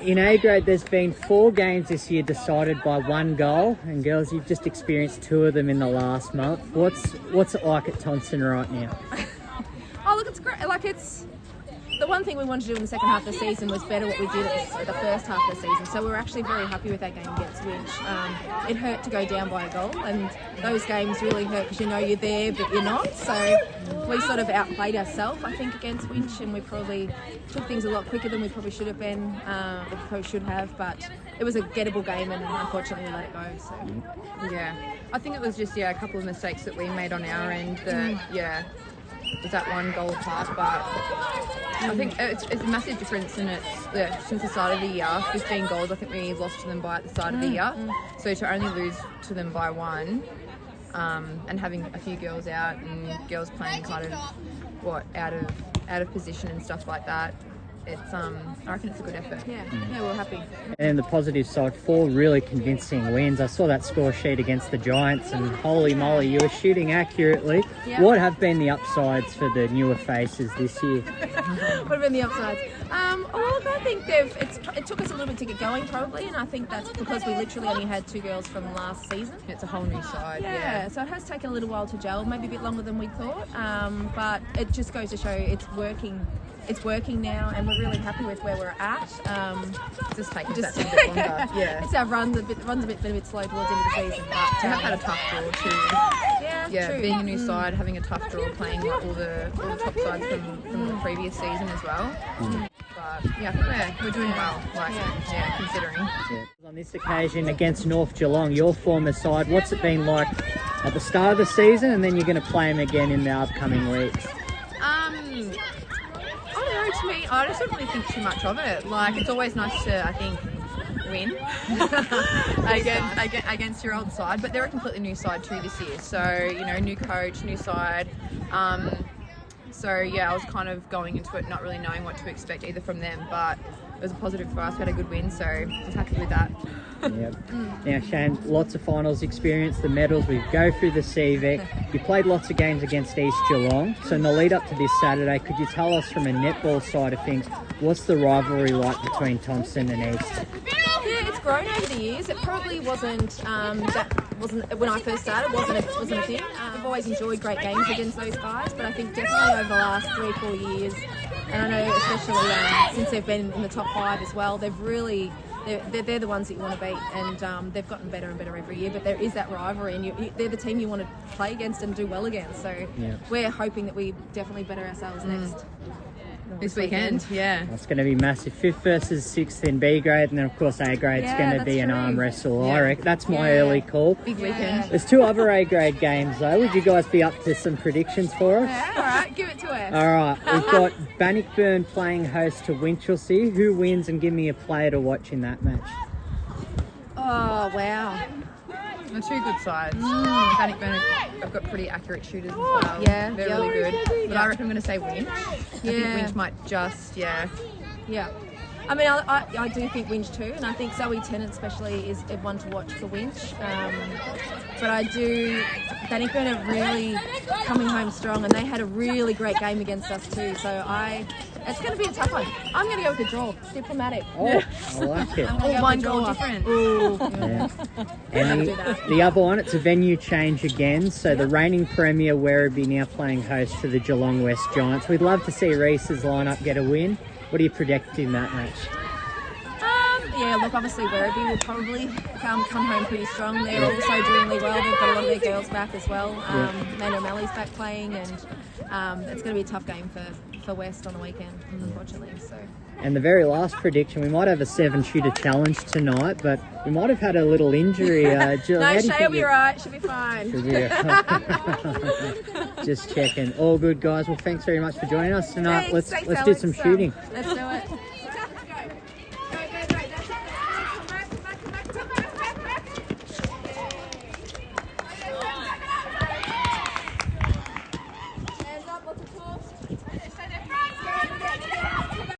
In A grade, there's been 4 games this year decided by 1 goal, and girls, you've just experienced 2 of them in the last month. What's it like at Thomson right now? Oh, look, it's great. Like, it's the one thing we wanted to do in the second half of the season was better what we did at the first half of the season. So we're actually very happy with that game against Winch. It hurt to go down by a goal, and those games really hurt because you know you're there but you're not. So we sort of outplayed ourselves, I think, against Winch, and we probably took things a lot quicker than we probably should have been, or probably should have. But it was a gettable game, and unfortunately we let it go. So yeah, I think it was just a couple of mistakes that we made on our end. That was that 1 goal apart, but I think it's a massive difference, and it's since the start of the year, 15 goals. I think we lost to them by at the start of the year, so to only lose to them by 1, and having a few girls out and girls playing kind of out of position and stuff like that. It's I reckon it's a good effort. Yeah, we're happy. And the positive side, 4 really convincing wins. I saw that score sheet against the Giants, and holy moly, you were shooting accurately. Yeah. What have been the upsides for the newer faces this year? What have been the upsides? Well, I think it took us a little bit to get going, probably, and I think that's because we literally only had 2 girls from last season. It's a whole new side. Yeah, so it has taken a little while to gel, maybe a bit longer than we thought, but it just goes to show it's working. It's working now, and we're really happy with where we're at. Just taking that a bit longer. Yeah, it's our runs a bit slow towards the end of the season. But we have had a tough draw too. Yeah, true. Being a new side, having a tough draw, playing like all the top sides from the previous season as well. But yeah, I think we're doing well. Considering. Yeah. On this occasion against North Geelong, your former side, what's it been like at the start of the season, and then you're going to play them again in the upcoming weeks? To me, I don't really think too much of it. Like, it's always nice to, I think, win against your old side, but they're a completely new side too this year. So, new coach, new side. So yeah, I was kind of going into it not really knowing what to expect either from them, but it was a positive for us. We had a good win, so I was happy with that. Yep. Now, Shane, lots of finals experience, the medals, we go through the CV. You played lots of games against East Geelong, so in the lead up to this Saturday, could you tell us from a netball side of things, what's the rivalry like between Thomson and East? Yeah, it's grown over the years. It probably wasn't when I first started. wasn't a thing. I've always enjoyed great games against those guys, but I think definitely over the last 3 or 4 years, and I know especially since they've been in the top 5 as well, they've really. They're the ones that you want to beat, and they've gotten better and better every year, but there is that rivalry, and they're the team you want to play against and do well against, so we're hoping that we definitely better ourselves this weekend. Yeah, it's going to be massive. 5th versus 6th in B grade, and then of course A grade's going to be an arm wrestle. I reckon that's my early call. Big weekend. There's 2 other A grade games though. Would you guys be up to some predictions for us? Yeah, all right, give it to us. All right, we've got Bannockburn playing host to Winchelsea. Who wins, and give me a player to watch in that match? Oh wow. The 2 good sides. Bannockburn have got pretty accurate shooters as well. Yeah, they're really good. But I reckon I'm going to say Winch. I think Winch might just, Yeah. I mean, I do think Winch too, and I think Zoe Tennant especially is one to watch for Winch. But I do, Bannockburn are really coming home strong, and they had a really great game against us too. So it's going to be a tough one. I'm going to go with a draw. Diplomatic. Oh, I like it. 1 goal difference. Yeah. And the other one, it's a venue change again. So the reigning premier Werribee now playing host to the Geelong West Giants. We'd love to see Reese's lineup get a win. What do you predict in that match? Yeah, look, obviously Werribee will probably come home pretty strong. They're also doing really well. They've got a lot of their girls back as well. Amanda O'Malley's back playing, and it's going to be a tough game for West on the weekend, unfortunately. So. And the very last prediction, we might have a 7-shooter challenge tonight, but we might have had a little injury. No, Shae will be right. She'll be fine. Just checking. All good, guys. Well, thanks very much for joining us tonight. Thanks, Let's do some shooting. Let's do it.